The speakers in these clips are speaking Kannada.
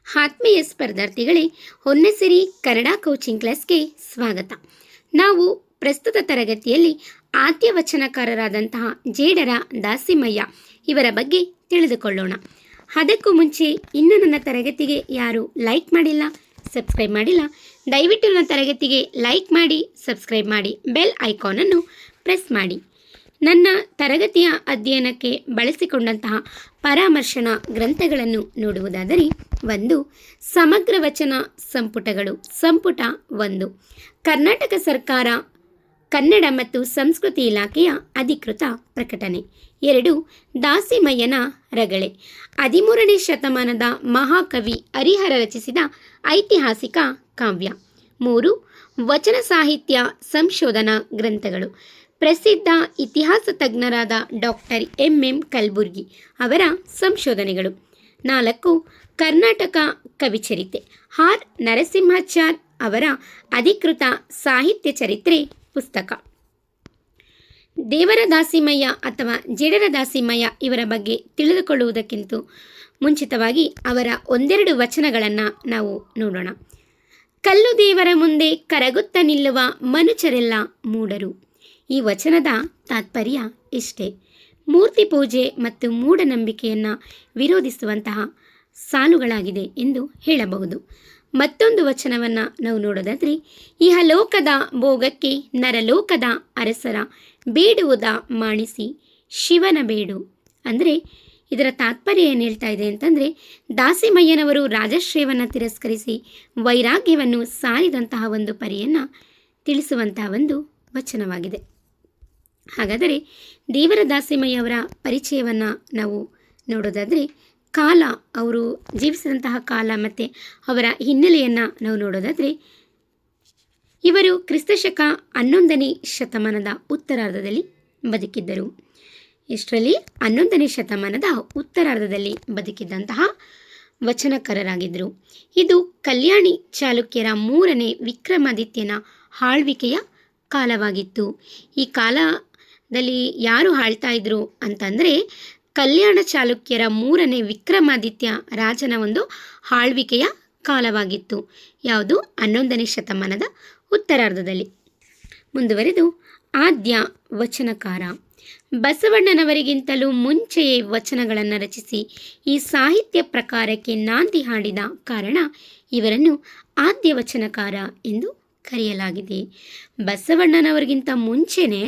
ಆತ್ಮೀಯ ಸ್ಪರ್ಧಾರ್ಥಿಗಳೇ, ಹೊನ್ನಸಿರಿ ಕನ್ನಡ ಕೋಚಿಂಗ್ ಕ್ಲಾಸ್ಗೆ ಸ್ವಾಗತ. ನಾವು ಪ್ರಸ್ತುತ ತರಗತಿಯಲ್ಲಿ ಆದ್ಯ ವಚನಕಾರರಾದಂತಹ ಜೇಡರ ದಾಸಿಮಯ್ಯ ಇವರ ಬಗ್ಗೆ ತಿಳಿದುಕೊಳ್ಳೋಣ. ಅದಕ್ಕೂ ಮುಂಚೆ ಇನ್ನೂ ನನ್ನ ತರಗತಿಗೆ ಯಾರು ಲೈಕ್ ಮಾಡಿಲ್ಲ, ಸಬ್ಸ್ಕ್ರೈಬ್ ಮಾಡಿಲ್ಲ, ದಯವಿಟ್ಟು ನನ್ನ ತರಗತಿಗೆ ಲೈಕ್ ಮಾಡಿ, ಸಬ್ಸ್ಕ್ರೈಬ್ ಮಾಡಿ, ಬೆಲ್ ಐಕಾನನ್ನು ಪ್ರೆಸ್ ಮಾಡಿ. ನನ್ನ ತರಗತಿಯ ಅಧ್ಯಯನಕ್ಕೆ ಬಳಸಿಕೊಂಡಂತಹ ಪರಾಮರ್ಶನ ಗ್ರಂಥಗಳನ್ನು ನೋಡುವುದಾದರೆ, 1. ಸಮಗ್ರ ವಚನ ಸಂಪುಟಗಳು, ಸಂಪುಟ 1, ಕರ್ನಾಟಕ ಸರ್ಕಾರ ಕನ್ನಡ ಮತ್ತು ಸಂಸ್ಕೃತಿ ಇಲಾಖೆಯ ಅಧಿಕೃತ ಪ್ರಕಟಣೆ. 2. ದಾಸಿಮಯ್ಯನ ರಗಳೆ, 13ನೇ ಶತಮಾನದ ಮಹಾಕವಿ ಹರಿಹರ ರಚಿಸಿದ ಐತಿಹಾಸಿಕ ಕಾವ್ಯ. 3. ವಚನ ಸಾಹಿತ್ಯ ಸಂಶೋಧನಾ ಗ್ರಂಥಗಳು, ಪ್ರಸಿದ್ಧ ಇತಿಹಾಸ ತಜ್ಞರಾದ ಡಾಕ್ಟರ್ ಎಂ ಕಲಬುರ್ಗಿ ಅವರ ಸಂಶೋಧನೆಗಳು. 4. ಕರ್ನಾಟಕ ಕವಿಚರಿತೆ, ಆರ್ ನರಸಿಂಹಾಚಾರ್ ಅವರ ಅಧಿಕೃತ ಸಾಹಿತ್ಯ ಚರಿತ್ರೆ ಪುಸ್ತಕ. ದೇವರ ದಾಸಿಮಯ್ಯ ಅಥವಾ ಜೇಡರ ದಾಸಿಮಯ್ಯ ಇವರ ಬಗ್ಗೆ ತಿಳಿದುಕೊಳ್ಳುವುದಕ್ಕಿಂತ ಮುಂಚಿತವಾಗಿ ಅವರ ಒಂದೆರಡು ವಚನಗಳನ್ನು ನಾವು ನೋಡೋಣ. ಕಲ್ಲು ದೇವರ ಮುಂದೆ ಕರಗುತ್ತ ನಿಲ್ಲುವ ಮನುಷ್ಯರೆಲ್ಲ ಮೂಢರು. ಈ ವಚನದ ತಾತ್ಪರ್ಯ ಇಷ್ಟೇ: ಮೂರ್ತಿ ಪೂಜೆ ಮತ್ತು ಮೂಢನಂಬಿಕೆಯನ್ನು ವಿರೋಧಿಸುವಂತಹ ಸಾಲುಗಳಾಗಿದೆ ಎಂದು ಹೇಳಬಹುದು. ಮತ್ತೊಂದು ವಚನವನ್ನು ನಾವು ನೋಡೋದಾದರೆ, ಇಹಲೋಕದ ಭೋಗಕ್ಕೆ ನರಲೋಕದ ಅರಸರ ಬೇಡುವುದ ಮಾಣಿಸಿ ಶಿವನ ಬೇಡು. ಅಂದರೆ ಇದರ ತಾತ್ಪರ್ಯ ಏನು ಹೇಳ್ತಾ ಇದೆ ಅಂತಂದರೆ, ದಾಸಿಮಯ್ಯನವರು ರಾಜಶ್ರೇಯವನ್ನು ತಿರಸ್ಕರಿಸಿ ವೈರಾಗ್ಯವನ್ನು ಸಾರಿದಂತಹ ಒಂದು ಪರಿಯನ್ನು ತಿಳಿಸುವಂತಹ ಒಂದು ವಚನವಾಗಿದೆ. ಹಾಗಾದರೆ ದೇವರ ದಾಸಿಮಯ್ಯ ಅವರ ಪರಿಚಯವನ್ನು ನಾವು ನೋಡೋದಾದರೆ, ಕಾಲ, ಅವರು ಜೀವಿಸಿದಂತಹ ಕಾಲ ಮತ್ತು ಅವರ ಹಿನ್ನೆಲೆಯನ್ನು ನಾವು ನೋಡೋದಾದರೆ, ಇವರು ಕ್ರಿಸ್ತಶಕ 11ನೇ ಶತಮಾನದ ಉತ್ತರಾರ್ಧದಲ್ಲಿ ಬದುಕಿದ್ದರು. ಇಷ್ಟರಲ್ಲಿ 11ನೇ ಶತಮಾನದ ಉತ್ತರಾರ್ಧದಲ್ಲಿ ಬದುಕಿದ್ದಂತಹ ವಚನಕಾರರಾಗಿದ್ದರು. ಇದು ಕಲ್ಯಾಣಿ ಚಾಲುಕ್ಯರ 3ನೇ ವಿಕ್ರಮಾದಿತ್ಯನ ಆಳ್ವಿಕೆಯ ಕಾಲವಾಗಿತ್ತು. ಈ ಕಾಲದಲ್ಲಿ ಯಾರು ಆಳ್ತಾ ಇದ್ರು ಅಂತಂದರೆ, ಕಲ್ಯಾಣ ಚಾಲುಕ್ಯರ 3ನೇ ವಿಕ್ರಮಾದಿತ್ಯ ರಾಜನ ಒಂದು ಆಳ್ವಿಕೆಯ ಕಾಲವಾಗಿತ್ತು. ಯಾವುದು? 11ನೇ ಶತಮಾನದ ಉತ್ತರಾರ್ಧದಲ್ಲಿ. ಮುಂದುವರೆದು, ಆದ್ಯ ವಚನಕಾರ ಬಸವಣ್ಣನವರಿಗಿಂತಲೂ ಮುಂಚೆಯೇ ವಚನಗಳನ್ನು ರಚಿಸಿ ಈ ಸಾಹಿತ್ಯ ಪ್ರಕಾರಕ್ಕೆ ನಾಂದಿ ಹಾಡಿದ ಕಾರಣ ಇವರನ್ನು ಆದ್ಯ ವಚನಕಾರ ಎಂದು ಕರೆಯಲಾಗಿದೆ. ಬಸವಣ್ಣನವರಿಗಿಂತ ಮುಂಚೆನೇ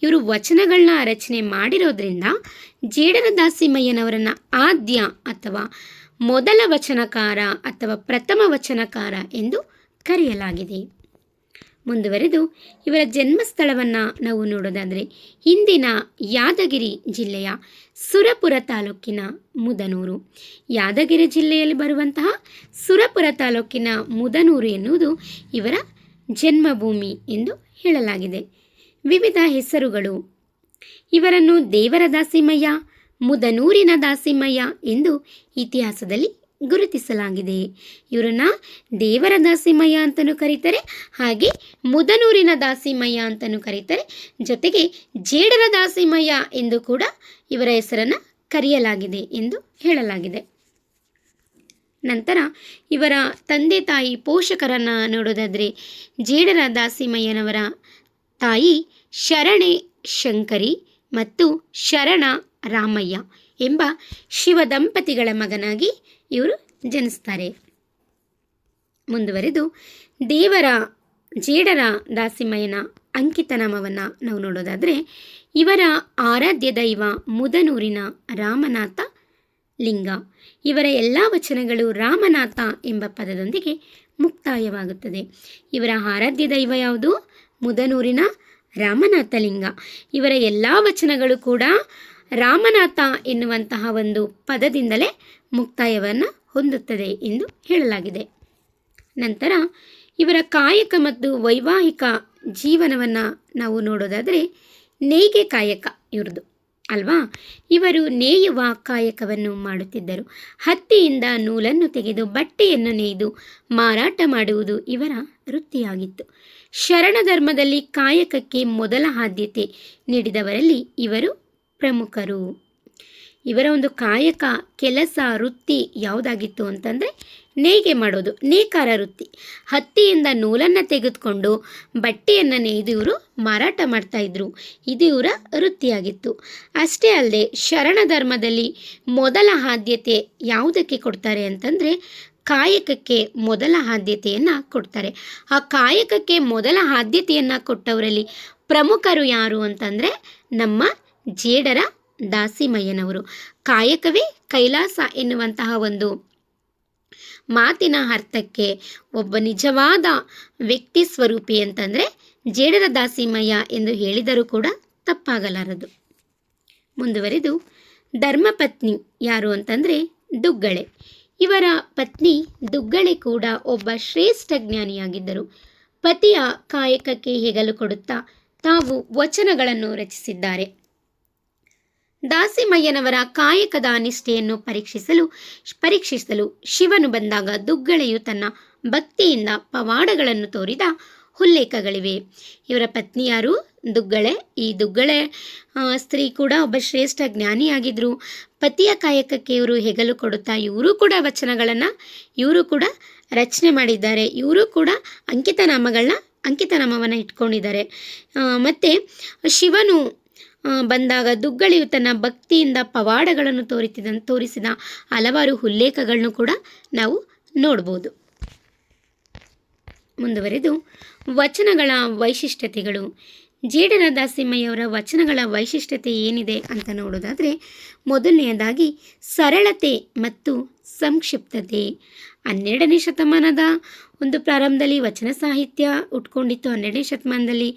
ಇವರು ವಚನಗಳನ್ನ ರಚನೆ ಮಾಡಿರೋದ್ರಿಂದ ಜೇಡರ ದಾಸಿಮಯ್ಯನವರನ್ನು ಆದ್ಯ ಅಥವಾ ಮೊದಲ ವಚನಕಾರ ಅಥವಾ ಪ್ರಥಮ ವಚನಕಾರ ಎಂದು ಕರೆಯಲಾಗಿದೆ. ಮುಂದುವರೆದು, ಇವರ ಜನ್ಮಸ್ಥಳವನ್ನು ನಾವು ನೋಡೋದಾದರೆ, ಇಂದಿನ ಯಾದಗಿರಿ ಜಿಲ್ಲೆಯ ಸುರಪುರ ತಾಲೂಕಿನ ಮುದನೂರು. ಯಾದಗಿರಿ ಜಿಲ್ಲೆಯಲ್ಲಿ ಬರುವಂತಹ ಸುರಪುರ ತಾಲೂಕಿನ ಮುದನೂರು ಎನ್ನುವುದು ಇವರ ಜನ್ಮಭೂಮಿ ಎಂದು ಹೇಳಲಾಗಿದೆ. ವಿವಿಧ ಹೆಸರುಗಳು: ಇವರನ್ನು ದೇವರ ದಾಸಿಮಯ್ಯ, ಮುದನೂರಿನ ದಾಸಿಮಯ್ಯ ಎಂದು ಇತಿಹಾಸದಲ್ಲಿ ಗುರುತಿಸಲಾಗಿದೆ. ಇವರನ್ನು ದೇವರ ದಾಸಿಮಯ್ಯ ಅಂತಲೂ ಕರೀತಾರೆ, ಹಾಗೆ ಮುದನೂರಿನ ದಾಸಿಮಯ್ಯ ಅಂತಲೂ ಕರೀತಾರೆ. ಜೊತೆಗೆ ಜೇಡರ ದಾಸಿಮಯ್ಯ ಎಂದು ಕೂಡ ಇವರ ಹೆಸರನ್ನು ಕರೆಯಲಾಗಿದೆ ಎಂದು ಹೇಳಲಾಗಿದೆ. ನಂತರ ಇವರ ತಂದೆ ತಾಯಿ ಪೋಷಕರನ್ನು ನೋಡೋದಾದರೆ, ಜೇಡರ ದಾಸಿಮಯ್ಯನವರ ತಾಯಿ ಶರಣೆ ಶಂಕರಿ ಮತ್ತು ಶರಣ ರಾಮಯ್ಯ ಎಂಬ ಶಿವ ದಂಪತಿಗಳ ಮಗನಾಗಿ ಇವರು ಜನಿಸ್ತಾರೆ. ಮುಂದುವರೆದು, ಜೇಡರ ದಾಸಿಮಯ್ಯನ ಅಂಕಿತನಾಮವನ್ನು ನಾವು ನೋಡೋದಾದರೆ, ಇವರ ಆರಾಧ್ಯ ದೈವ ಮುದನೂರಿನ ರಾಮನಾಥ ಲಿಂಗ. ಇವರ ಎಲ್ಲ ವಚನಗಳು ರಾಮನಾಥ ಎಂಬ ಪದದೊಂದಿಗೆ ಮುಕ್ತಾಯವಾಗುತ್ತದೆ. ಇವರ ಆರಾಧ್ಯ ದೈವ ಯಾವುದು? ಮುದನೂರಿನ ರಾಮನಾಥ ಲಿಂಗ. ಇವರ ಎಲ್ಲ ವಚನಗಳು ಕೂಡ ರಾಮನಾಥ ಎನ್ನುವಂತಹ ಒಂದು ಪದದಿಂದಲೇ ಮುಕ್ತಾಯವನ್ನು ಹೊಂದುತ್ತದೆ ಎಂದು ಹೇಳಲಾಗಿದೆ. ನಂತರ ಇವರ ಕಾಯಕ ಮತ್ತು ವೈವಾಹಿಕ ಜೀವನವನ್ನು ನಾವು ನೋಡೋದಾದರೆ, ನೇಯ್ಗೆ ಕಾಯಕ ಇವ್ರದ್ದು ಅಲ್ವಾ. ಇವರು ನೇಯುವ ಕಾಯಕವನ್ನು ಮಾಡುತ್ತಿದ್ದರು. ಹತ್ತಿಯಿಂದ ನೂಲನ್ನು ತೆಗೆದು ಬಟ್ಟೆಯನ್ನು ನೇಯ್ದು ಮಾರಾಟ ಮಾಡುವುದು ಇವರ ವೃತ್ತಿಯಾಗಿತ್ತು. ಶರಣ ಧರ್ಮದಲ್ಲಿ ಕಾಯಕಕ್ಕೆ ಮೊದಲ ಆದ್ಯತೆ ನೀಡಿದವರಲ್ಲಿ ಇವರು ಪ್ರಮುಖರು. ಇವರ ಒಂದು ಕಾಯಕ ಕೆಲಸ ವೃತ್ತಿ ಯಾವುದಾಗಿತ್ತು ಅಂತಂದರೆ ನೇಯ್ಗೆ ಮಾಡೋದು, ನೇಕಾರ ವೃತ್ತಿ. ಹತ್ತಿಯಿಂದ ನೂಲನ್ನು ತೆಗೆದುಕೊಂಡು ಬಟ್ಟೆಯನ್ನು ನೇಯ್ದು ಇವರು ಮಾರಾಟ ಮಾಡ್ತಾಯಿದ್ರು. ಇದು ಇವರ ವೃತ್ತಿಯಾಗಿತ್ತು. ಅಷ್ಟೇ ಅಲ್ಲದೆ ಶರಣ ಧರ್ಮದಲ್ಲಿ ಮೊದಲ ಆದ್ಯತೆ ಯಾವುದಕ್ಕೆ ಕೊಡ್ತಾರೆ ಅಂತಂದರೆ ಕಾಯಕಕ್ಕೆ ಮೊದಲ ಆದ್ಯತೆಯನ್ನು ಕೊಡ್ತಾರೆ. ಆ ಕಾಯಕಕ್ಕೆ ಮೊದಲ ಆದ್ಯತೆಯನ್ನು ಕೊಟ್ಟವರಲ್ಲಿ ಪ್ರಮುಖರು ಯಾರು ಅಂತಂದರೆ ನಮ್ಮ ಜೇಡರ ದಾಸಿಮಯ್ಯನವರು. ಕಾಯಕವೇ ಕೈಲಾಸ ಎನ್ನುವಂತಹ ಒಂದು ಮಾತಿನ ಅರ್ಥಕ್ಕೆ ಒಬ್ಬ ನಿಜವಾದ ವ್ಯಕ್ತಿ ಸ್ವರೂಪಿ ಅಂತಂದರೆ ಜೇಡರ ದಾಸಿಮಯ್ಯ ಎಂದು ಹೇಳಿದರೂ ಕೂಡ ತಪ್ಪಾಗಲಾರದು. ಮುಂದುವರೆದು ಧರ್ಮಪತ್ನಿ ಯಾರು ಅಂತಂದರೆ ದುಗ್ಗಳೆ. ಇವರ ಪತ್ನಿ ದುಗ್ಗಳೆ ಕೂಡ ಒಬ್ಬ ಶ್ರೇಷ್ಠ ಜ್ಞಾನಿಯಾಗಿದ್ದರು. ಪತಿಯ ಕಾಯಕಕ್ಕೆ ಹೆಗಲು ಕೊಡುತ್ತಾ ತಾವು ವಚನಗಳನ್ನು ರಚಿಸಿದ್ದಾರೆ. ದಾಸಿಮಯ್ಯನವರ ಕಾಯಕದ ನಿಷ್ಠೆಯನ್ನು ಪರೀಕ್ಷಿಸಲು ಶಿವನು ಬಂದಾಗ ದುಗ್ಗಳೆಯು ತನ್ನ ಭಕ್ತಿಯಿಂದ ಪವಾಡಗಳನ್ನು ತೋರಿದ ಉಲ್ಲೇಖಗಳಿವೆ. ಇವರ ಪತ್ನಿಯಾರು ದುಗ್ಗಳೆ. ಈ ದುಗ್ಗಳೆ ಸ್ತ್ರೀ ಕೂಡ ಒಬ್ಬ ಶ್ರೇಷ್ಠ ಜ್ಞಾನಿಯಾಗಿದ್ದರು. ಪತಿಯ ಕಾಯಕಕ್ಕೆ ಇವರು ಹೆಗಲು ಕೊಡುತ್ತಾ ಇವರು ಕೂಡ ವಚನಗಳನ್ನು ಇವರು ಕೂಡ ರಚನೆ ಮಾಡಿದ್ದಾರೆ. ಇವರು ಕೂಡ ಅಂಕಿತನಾಮವನ್ನು ಇಟ್ಕೊಂಡಿದ್ದಾರೆ. ಮತ್ತು ಶಿವನು ಬಂದಾಗ ದುಗ್ಗಳೆಯು ತನ್ನ ಭಕ್ತಿಯಿಂದ ಪವಾಡಗಳನ್ನು ತೋರಿಸಿದ ಹಲವಾರು ಉಲ್ಲೇಖಗಳನ್ನು ಕೂಡ ನಾವು ನೋಡ್ಬೋದು. ಮುಂದುವರೆದು ವಚನಗಳ ವೈಶಿಷ್ಟ್ಯತೆಗಳು. ಜೇಡರ ದಾಸಿಮಯ್ಯವರ ವಚನಗಳ ವೈಶಿಷ್ಟ್ಯತೆ ಏನಿದೆ ಅಂತ ನೋಡೋದಾದರೆ ಮೊದಲನೆಯದಾಗಿ ಸರಳತೆ ಮತ್ತು ಸಂಕ್ಷಿಪ್ತತೆ. 12ನೇ ಶತಮಾನದ ಒಂದು ಪ್ರಾರಂಭದಲ್ಲಿ ವಚನ ಸಾಹಿತ್ಯ ಉಟ್ಕೊಂಡಿತ್ತು. 12ನೇ ಶತಮಾನದಲ್ಲಿ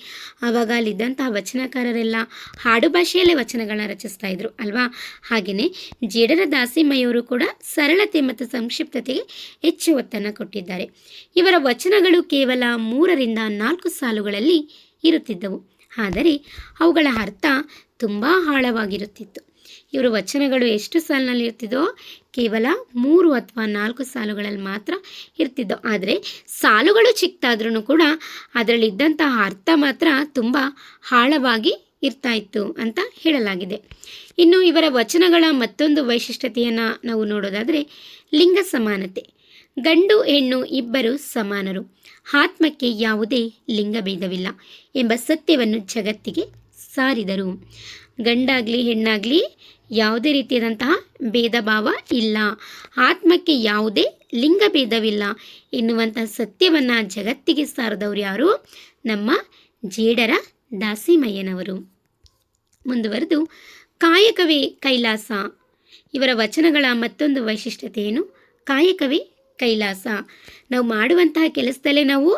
ಆವಾಗ ಅಲ್ಲಿದ್ದಂತಹ ವಚನಕಾರರೆಲ್ಲ ಹಾಡು ಭಾಷೆಯಲ್ಲೇ ವಚನಗಳನ್ನ ರಚಿಸ್ತಾ ಇದ್ರು ಅಲ್ವಾ. ಹಾಗೆಯೇ ಜೇಡರ ದಾಸಿಮಯ್ಯವರು ಕೂಡ ಸರಳತೆ ಮತ್ತು ಸಂಕ್ಷಿಪ್ತತೆಗೆ ಹೆಚ್ಚು ಒತ್ತನ್ನು ಕೊಟ್ಟಿದ್ದಾರೆ. ಇವರ ವಚನಗಳು ಕೇವಲ 3ರಿಂದ 4 ಸಾಲುಗಳಲ್ಲಿ ಇರುತ್ತಿದ್ದವು, ಆದರೆ ಅವುಗಳ ಅರ್ಥ ತುಂಬ ಆಳವಾಗಿರುತ್ತಿತ್ತು. ಇವರ ವಚನಗಳು ಎಷ್ಟು ಸಾಲಿನಲ್ಲಿ ಇರ್ತಿದ್ದೋ ಕೇವಲ 3 ಅಥವಾ 4 ಸಾಲುಗಳಲ್ಲಿ ಮಾತ್ರ ಇರ್ತಿದ್ದೋ. ಆದರೆ ಸಾಲುಗಳು ಚಿಕ್ಕದಾದ್ರೂ ಕೂಡ ಅದರಲ್ಲಿದ್ದಂತಹ ಅರ್ಥ ಮಾತ್ರ ತುಂಬ ಆಳವಾಗಿ ಇರ್ತಾ ಇತ್ತು ಅಂತ ಹೇಳಲಾಗಿದೆ. ಇನ್ನು ಇವರ ವಚನಗಳ ಮತ್ತೊಂದು ವೈಶಿಷ್ಟ್ಯತೆಯನ್ನು ನಾವು ನೋಡೋದಾದರೆ ಲಿಂಗ ಸಮಾನತೆ. ಗಂಡು ಹೆಣ್ಣು ಇಬ್ಬರು ಸಮಾನರು, ಆತ್ಮಕ್ಕೆ ಯಾವುದೇ ಲಿಂಗಭೇದವಿಲ್ಲ ಎಂಬ ಸತ್ಯವನ್ನು ಜಗತ್ತಿಗೆ ಸಾರಿದರು. ಗಂಡಾಗಲಿ ಹೆಣ್ಣಾಗಲಿ ಯಾವುದೇ ರೀತಿಯಾದಂತಹ ಭೇದ ಭಾವ ಇಲ್ಲ, ಆತ್ಮಕ್ಕೆ ಯಾವುದೇ ಲಿಂಗಭೇದವಿಲ್ಲ ಎನ್ನುವಂತಹ ಸತ್ಯವನ್ನು ಜಗತ್ತಿಗೆ ಸಾರಿದವರು ಯಾರು? ನಮ್ಮ ಜೇಡರ ದಾಸಿಮಯ್ಯನವರು. ಮುಂದುವರೆದು ಕಾಯಕವೇ ಕೈಲಾಸ. ಇವರ ವಚನಗಳ ಮತ್ತೊಂದು ವೈಶಿಷ್ಟ್ಯತೆ ಏನು? ಕಾಯಕವೇ ಕೈಲಾಸ. ನಾವು ಮಾಡುವಂತಹ ಕೆಲಸದಲ್ಲೇ ನಾವು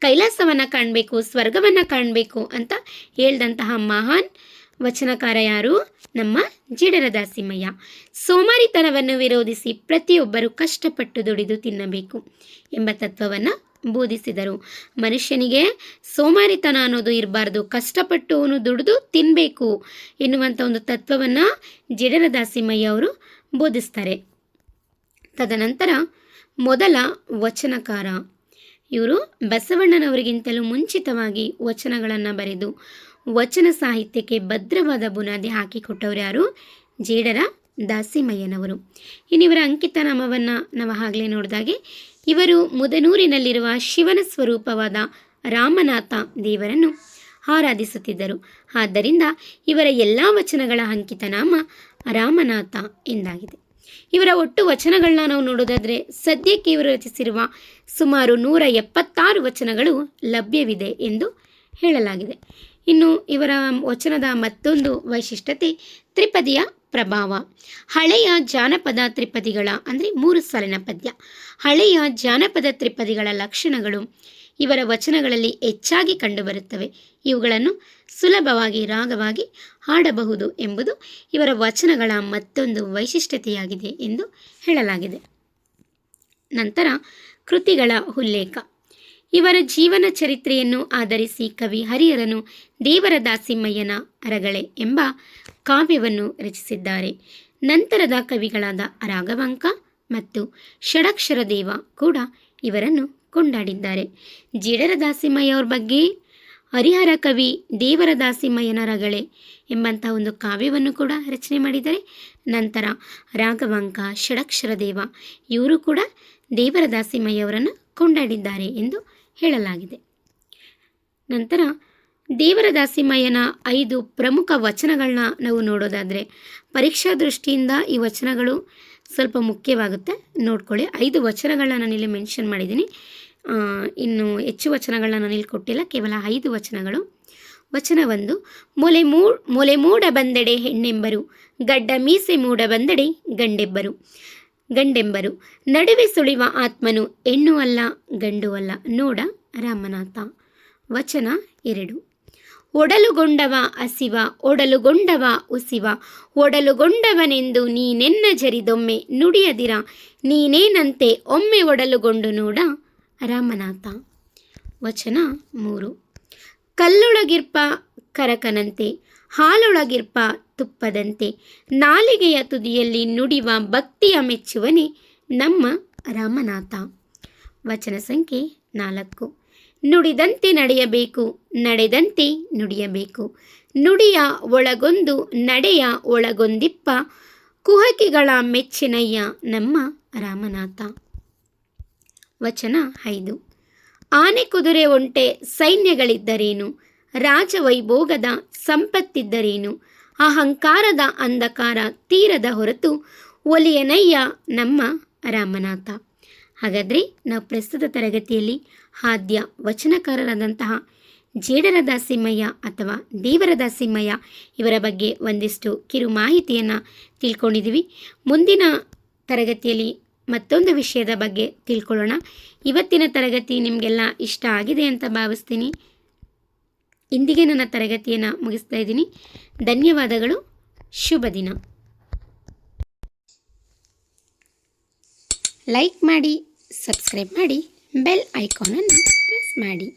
ಕೈಲಾಸವನ್ನು ಕಾಣಬೇಕು, ಸ್ವರ್ಗವನ್ನು ಕಾಣಬೇಕು ಅಂತ ಹೇಳ್ದಂತಹ ಮಹಾನ್ ವಚನಕಾರ ಯಾರು? ನಮ್ಮ ಜೇಡರ ದಾಸಿಮಯ್ಯ. ಸೋಮಾರಿತನವನ್ನು ವಿರೋಧಿಸಿ ಪ್ರತಿಯೊಬ್ಬರು ಕಷ್ಟಪಟ್ಟು ದುಡಿದು ತಿನ್ನಬೇಕು ಎಂಬ ತತ್ವವನ್ನು ಬೋಧಿಸಿದರು. ಮನುಷ್ಯನಿಗೆ ಸೋಮಾರಿತನ ಅನ್ನೋದು ಇರಬಾರ್ದು, ಕಷ್ಟಪಟ್ಟು ಅವನು ದುಡಿದು ತಿನ್ನಬೇಕು ಎನ್ನುವಂಥ ಒಂದು ತತ್ವವನ್ನು ಜೇಡರ ದಾಸಿಮಯ್ಯ ಅವರು ಬೋಧಿಸ್ತಾರೆ. ತದನಂತರ ಮೊದಲ ವಚನಕಾರ. ಇವರು ಬಸವಣ್ಣನವರಿಗಿಂತಲೂ ಮುಂಚಿತವಾಗಿ ವಚನಗಳನ್ನು ಬರೆದು ವಚನ ಸಾಹಿತ್ಯಕ್ಕೆ ಭದ್ರವಾದ ಬುನಾದಿ ಹಾಕಿಕೊಟ್ಟವರು ಯಾರು? ಜೇಡರ ದಾಸಿಮಯ್ಯನವರು. ಇನ್ನಿವರ ಅಂಕಿತನಾಮವನ್ನು ನಾವು ಆಗಲೇ ನೋಡಿದಾಗೆ ಇವರು ಮುದನೂರಿನಲ್ಲಿರುವ ಶಿವನ ಸ್ವರೂಪವಾದ ರಾಮನಾಥ ದೇವರನ್ನು ಆರಾಧಿಸುತ್ತಿದ್ದರು. ಆದ್ದರಿಂದ ಇವರ ಎಲ್ಲ ವಚನಗಳ ಅಂಕಿತನಾಮ ರಾಮನಾಥ ಎಂದಾಗಿದೆ. ಇವರ ಒಟ್ಟು ವಚನಗಳನ್ನ ನಾವು ನೋಡೋದಾದರೆ ಸದ್ಯಕ್ಕೆ ಇವರು ರಚಿಸಿರುವ ಸುಮಾರು 176 ವಚನಗಳು ಲಭ್ಯವಿದೆ ಎಂದು ಹೇಳಲಾಗಿದೆ. ಇನ್ನು ಇವರ ವಚನದ ಮತ್ತೊಂದು ವೈಶಿಷ್ಟ್ಯತೆ ತ್ರಿಪದಿಯ ಪ್ರಭಾವ. ಹಳೆಯ ಜಾನಪದ ತ್ರಿಪದಿಗಳ ಅಂದರೆ 3 ಸಾಲಿನ ಪದ್ಯ, ಹಳೆಯ ಜಾನಪದ ತ್ರಿಪದಿಗಳ ಲಕ್ಷಣಗಳು ಇವರ ವಚನಗಳಲ್ಲಿ ಹೆಚ್ಚಾಗಿ ಕಂಡುಬರುತ್ತವೆ. ಇವುಗಳನ್ನು ಸುಲಭವಾಗಿ ರಾಗವಾಗಿ ಹಾಡಬಹುದು ಎಂಬುದು ಇವರ ವಚನಗಳ ಮತ್ತೊಂದು ವೈಶಿಷ್ಟ್ಯತೆಯಾಗಿದೆ ಎಂದು ಹೇಳಲಾಗಿದೆ. ನಂತರ ಕೃತಿಗಳ ಉಲ್ಲೇಖ. ಇವರ ಜೀವನ ಚರಿತ್ರೆಯನ್ನು ಆಧರಿಸಿ ಕವಿ ಹರಿಹರನು ದೇವರ ದಾಸಿಮಯ್ಯನ ರಗಳೆ ಎಂಬ ಕಾವ್ಯವನ್ನು ರಚಿಸಿದ್ದಾರೆ. ನಂತರದ ಕವಿಗಳಾದ ರಾಘವಾಂಕ ಮತ್ತು ಷಡಕ್ಷರ ದೇವ ಕೂಡ ಇವರನ್ನು ಕೊಂಡಾಡಿದ್ದಾರೆ. ಜೇಡರ ದಾಸಿಮಯ್ಯ ಅವ್ರ ಬಗ್ಗೆ ಹರಿಹರ ಕವಿ ದೇವರ ದಾಸಿಮಯ್ಯನ ರಗಳೆ ಎಂಬಂಥ ಒಂದು ಕಾವ್ಯವನ್ನು ಕೂಡ ರಚನೆ ಮಾಡಿದ್ದಾರೆ. ನಂತರ ರಾಘವಾಂಕ, ಷಡಕ್ಷರ ದೇವ ಇವರು ಕೂಡ ದೇವರ ದಾಸಿಮಯ್ಯವರನ್ನು ಕೊಂಡಾಡಿದ್ದಾರೆ ಎಂದು ಹೇಳಲಾಗಿದೆ. ನಂತರ ದೇವರ ದಾಸಿಮಯ್ಯನ 5 ಪ್ರಮುಖ ವಚನಗಳನ್ನ ನಾವು ನೋಡೋದಾದರೆ, ಪರೀಕ್ಷಾ ದೃಷ್ಟಿಯಿಂದ ಈ ವಚನಗಳು ಸ್ವಲ್ಪ ಮುಖ್ಯವಾಗುತ್ತೆ, ನೋಡ್ಕೊಳ್ಳಿ. 5 ವಚನಗಳನ್ನ ನಾನಿಲ್ಲಿ ಮೆನ್ಷನ್ ಮಾಡಿದ್ದೀನಿ. ಇನ್ನು ಹೆಚ್ಚು ವಚನಗಳನ್ನ ನಾನಿಲ್ಲಿ ಕೊಟ್ಟಿಲ್ಲ, ಕೇವಲ 5 ವಚನಗಳು. ವಚನ 1, ಮೊಲೆ ಮೂಡ ಬಂದೆಡೆ ಹೆಣ್ಣೆಂಬರು, ಗಡ್ಡ ಮೀಸೆ ಮೂಡ ಬಂದೆಡೆ ಗಂಡೆಂಬರು, ನಡುವೆ ಸುಳಿವ ಆತ್ಮನು ಹೆಣ್ಣು ಅಲ್ಲ ಗಂಡು ಅಲ್ಲ ನೋಡ ರಾಮನಾಥ. ವಚನ 2, ಒಡಲುಗೊಂಡವ ಹಸಿವ, ಒಡಲುಗೊಂಡವ ಉಸಿವ, ಒಡಲುಗೊಂಡವನೆಂದು ನೀನೆನ್ನ ಜರಿದೊಮ್ಮೆ ನುಡಿಯದಿರ, ನೀನೇನಂತೆ ಒಮ್ಮೆ ಒಡಲುಗೊಂಡು ನೋಡ ರಾಮನಾಥ. ವಚನ 3, ಕಲ್ಲೊಳಗಿರ್ಪ ಕರಕನಂತೆ, ಹಾಲೊಳಗಿರ್ಪ ತುಪ್ಪದಂತೆ, ನಾಲಿಗೆಯ ತುದಿಯಲ್ಲಿ ನುಡಿವ ಭಕ್ತಿಯ ಮೆಚ್ಚುವನೆ ನಮ್ಮ ರಾಮನಾಥ. ವಚನ ಸಂಖ್ಯೆ 4, ನುಡಿದಂತೆ ನಡೆಯಬೇಕು, ನಡೆದಂತೆ ನುಡಿಯಬೇಕು, ನುಡಿಯ ಒಳಗೊಂದು ನಡೆಯ ಒಳಗೊಂದಿಪ್ಪ, ಕುಹಕಿಗಳ ಮೆಚ್ಚಿನಯ್ಯ ನಮ್ಮ ರಾಮನಾಥ. ವಚನ 5, ಆನೆ ಕುದುರೆ ಒಂಟೆ ಸೈನ್ಯಗಳಿದ್ದರೇನು, ರಾಜವೈಭೋಗದ ಸಂಪತ್ತಿದ್ದರೇನು, ಅಹಂಕಾರದ ಅಂಧಕಾರ ತೀರದ ಹೊರತು ಒಲಿಯನಯ್ಯ ನಮ್ಮ ರಾಮನಾಥ. ಹಾಗಾದರೆ ನಾವು ಪ್ರಸ್ತುತ ತರಗತಿಯಲ್ಲಿ ಆದ್ಯ ವಚನಕಾರರಾದಂತಹ ಜೇಡರ ದಾಸಿಮಯ್ಯ ಅಥವಾ ದೇವರ ದಾಸಿಮಯ್ಯ ಇವರ ಬಗ್ಗೆ ಒಂದಿಷ್ಟು ಕಿರು ಮಾಹಿತಿಯನ್ನು ತಿಳ್ಕೊಂಡಿದ್ದೀವಿ. ಮುಂದಿನ ತರಗತಿಯಲ್ಲಿ ಮತ್ತೊಂದು ವಿಷಯದ ಬಗ್ಗೆ ತಿಳ್ಕೊಳ್ಳೋಣ. ಇವತ್ತಿನ ತರಗತಿ ನಿಮಗೆಲ್ಲ ಇಷ್ಟ ಆಗಿದೆ ಅಂತ ಭಾವಿಸ್ತೀನಿ. ಇಂದಿಗೆ ನನ್ನ ತರಗತಿಯನ್ನು ಮುಗಿಸ್ತಾ ಇದ್ದೀನಿ. ಧನ್ಯವಾದಗಳು. ಶುಭ ದಿನ. ಲೈಕ್ ಮಾಡಿ, ಸಬ್ಸ್ಕ್ರೈಬ್ ಮಾಡಿ, ಬೆಲ್ ಐಕಾನನ್ನು ಪ್ರೆಸ್ ಮಾಡಿ.